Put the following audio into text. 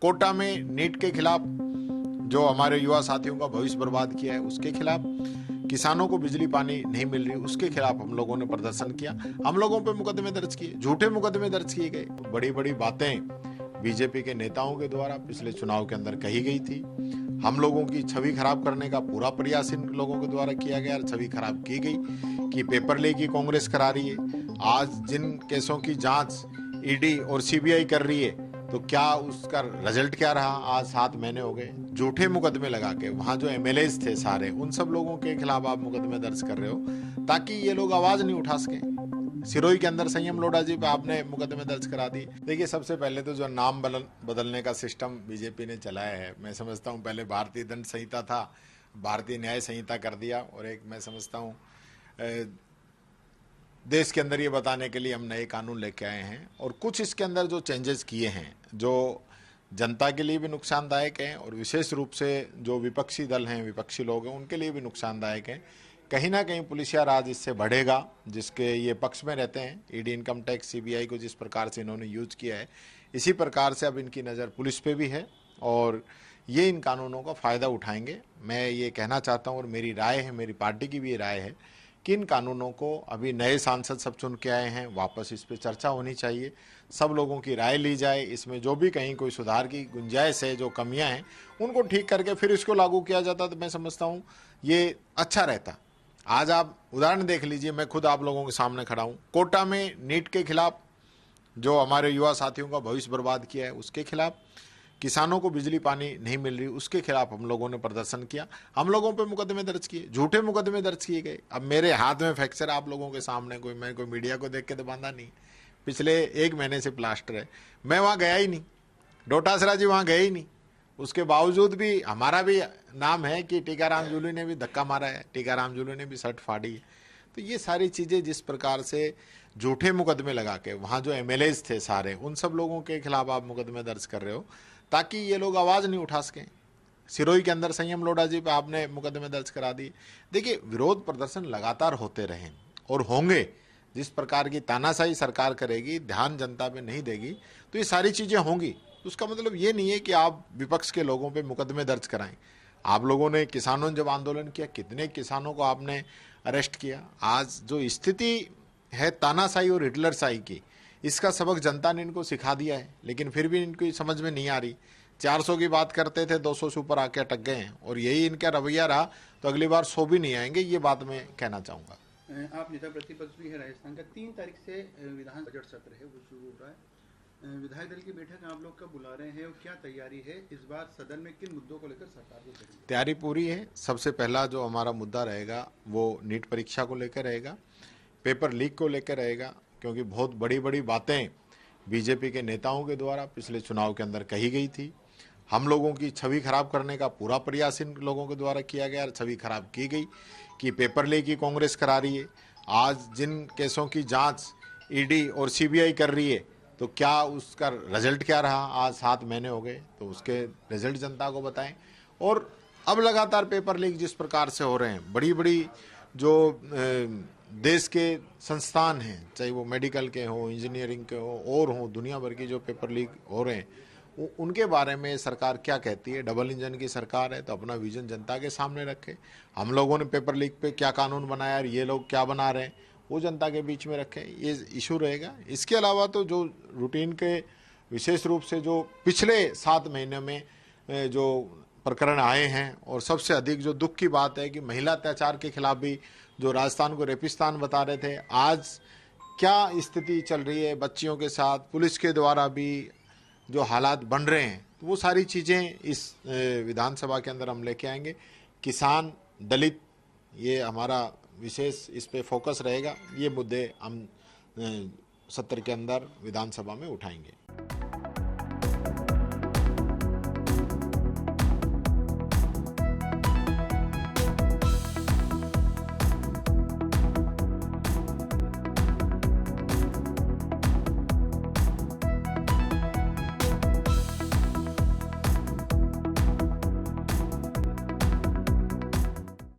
कोटा में नीट के खिलाफ जो हमारे युवा साथियों का भविष्य बर्बाद किया है उसके खिलाफ, किसानों को बिजली पानी नहीं मिल रही उसके खिलाफ हम लोगों ने प्रदर्शन किया। हम लोगों पे मुकदमे दर्ज किए, झूठे मुकदमे दर्ज किए गए। बड़ी बड़ी बातें बीजेपी के नेताओं के द्वारा पिछले चुनाव के अंदर कही गई थी। हम लोगों की छवि खराब करने का पूरा प्रयास इन लोगों के द्वारा किया गया और छवि खराब की गई कि पेपर लीक की कांग्रेस करा रही है। आज जिन केसों की जांच ईडी और सीबीआई कर रही है तो क्या उसका रिजल्ट क्या रहा? आज 7 महीने हो गए, झूठे मुकदमे लगा के वहां जो एमएलएज थे सारे, उन सब लोगों के खिलाफ आप मुकदमे दर्ज कर रहे हो ताकि ये लोग आवाज नहीं उठा सके। सिरोही के अंदर संयम लोढ़ा जी पे आपने मुकदमे दर्ज करा दी। देखिए, सबसे पहले तो जो नाम बदलने का सिस्टम बीजेपी ने चलाया है, मैं समझता हूँ पहले भारतीय दंड संहिता था, भारतीय न्याय संहिता कर दिया, और एक मैं समझता हूँ देश के अंदर ये बताने के लिए हम नए कानून लेके आए हैं। और कुछ इसके अंदर जो चेंजेस किए हैं जो जनता के लिए भी नुकसानदायक हैं और विशेष रूप से जो विपक्षी दल हैं, विपक्षी लोग हैं, उनके लिए भी नुकसानदायक हैं। कहीं ना कहीं पुलिसिया राज इससे बढ़ेगा, जिसके ये पक्ष में रहते हैं। ईडी, इनकम टैक्स, सीबीआई को जिस प्रकार से इन्होंने यूज किया है, इसी प्रकार से अब इनकी नज़र पुलिस पे भी है और ये इन कानूनों का फ़ायदा उठाएंगे। मैं ये कहना चाहता हूँ और मेरी राय है, मेरी पार्टी की भी ये राय है कि इन कानूनों को अभी नए सांसद सब चुन के आए हैं, वापस इस पर चर्चा होनी चाहिए, सब लोगों की राय ली जाए, इसमें जो भी कहीं कोई सुधार की गुंजाइश है, जो कमियां हैं उनको ठीक करके फिर इसको लागू किया जाता तो मैं समझता हूँ ये अच्छा रहता। आज आप उदाहरण देख लीजिए, मैं खुद आप लोगों के सामने खड़ा हूँ। कोटा में नीट के खिलाफ जो हमारे युवा साथियों का भविष्य बर्बाद किया है उसके खिलाफ, किसानों को बिजली पानी नहीं मिल रही उसके खिलाफ हम लोगों ने प्रदर्शन किया। हम लोगों पे मुकदमे दर्ज किए, झूठे मुकदमे दर्ज किए गए। अब मेरे हाथ में फ्रैक्चर आप लोगों के सामने, मैं कोई मीडिया को देख के तो बांधा नहीं, पिछले 1 महीने से प्लास्टर है। मैं वहाँ गया ही नहीं, डोटासरा जी वहाँ गए ही नहीं। उसके बावजूद भी हमारा भी नाम है कि टीकाराम जूली ने भी धक्का मारा है, टीकाराम जूली ने भी शर्ट फाड़ी है। तो ये सारी चीज़ें जिस प्रकार से झूठे मुकदमे लगा के वहाँ जो एमएलएज थे सारे, उन सब लोगों के खिलाफ आप मुकदमे दर्ज कर रहे हो ताकि ये लोग आवाज़ नहीं उठा सकें। सिरोही के अंदर संयम लोढ़ा जी पे आपने मुकदमे दर्ज करा दिए। देखिए, विरोध प्रदर्शन लगातार होते रहें और होंगे। जिस प्रकार की तानाशाही सरकार करेगी, ध्यान जनता पे नहीं देगी, तो ये सारी चीज़ें होंगी। उसका मतलब ये नहीं है कि आप विपक्ष के लोगों पे मुकदमे दर्ज कराएं। आप लोगों ने, किसानों ने जब आंदोलन किया, कितने किसानों को आपने अरेस्ट किया। आज जो स्थिति है तानाशाही और हिटलरशाही की, इसका सबक जनता ने इनको सिखा दिया है, लेकिन फिर भी इनको समझ में नहीं आ रही। 400 की बात करते थे, 200 से ऊपर आके अटक गए हैं, और यही इनका रवैया रहा तो अगली बार 100 भी नहीं आएंगे। ये बात मैं कहना चाहूँगा। आप नेता प्रतिपक्ष भी है राजस्थान का। 3 तारीख से विधान बजट सत्र है, वो शुरू हो रहा है। विधायक दल की बैठक आप लोग कब बुला रहे हैं और क्या तैयारी है? इस बार सदन में किन मुद्दों को लेकर सरकार को करेंगे? तैयारी पूरी है। सबसे पहला जो हमारा मुद्दा रहेगा वो नीट परीक्षा को लेकर रहेगा, पेपर लीक को लेकर रहेगा, क्योंकि बहुत बड़ी बड़ी बातें बीजेपी के नेताओं के द्वारा पिछले चुनाव के अंदर कही गई थी। हम लोगों की छवि खराब करने का पूरा प्रयास इन लोगों के द्वारा किया गया और छवि खराब की गई कि पेपर लीक की कांग्रेस करा रही है। आज जिन केसों की जांच ईडी और सीबीआई कर रही है तो क्या उसका रिजल्ट क्या रहा? आज 7 महीने हो गए, तो उसके रिजल्ट जनता को बताएं। और अब लगातार पेपर लीक जिस प्रकार से हो रहे हैं, बड़ी बड़ी जो देश के संस्थान हैं, चाहे वो मेडिकल के हों, इंजीनियरिंग के हों और हों, दुनिया भर की जो पेपर लीक हो रहे हैं, उनके बारे में सरकार क्या कहती है? डबल इंजन की सरकार है तो अपना विजन जनता के सामने रखे। हम लोगों ने पेपर लीक पे क्या कानून बनाया और ये लोग क्या बना रहे हैं, वो जनता के बीच में रखें, ये इशू रहेगा। इसके अलावा तो जो रूटीन के, विशेष रूप से जो पिछले 7 महीने में जो प्रकरण आए हैं, और सबसे अधिक जो दुख की बात है कि महिला अत्याचार के खिलाफ भी जो राजस्थान को रेपिस्तान बता रहे थे, आज क्या स्थिति चल रही है बच्चियों के साथ, पुलिस के द्वारा भी जो हालात बन रहे हैं, तो वो सारी चीज़ें इस विधानसभा के अंदर हम लेके आएंगे। किसान, दलित, ये हमारा विशेष इस पे फोकस रहेगा। ये मुद्दे हम सत्र के अंदर विधानसभा में उठाएंगे।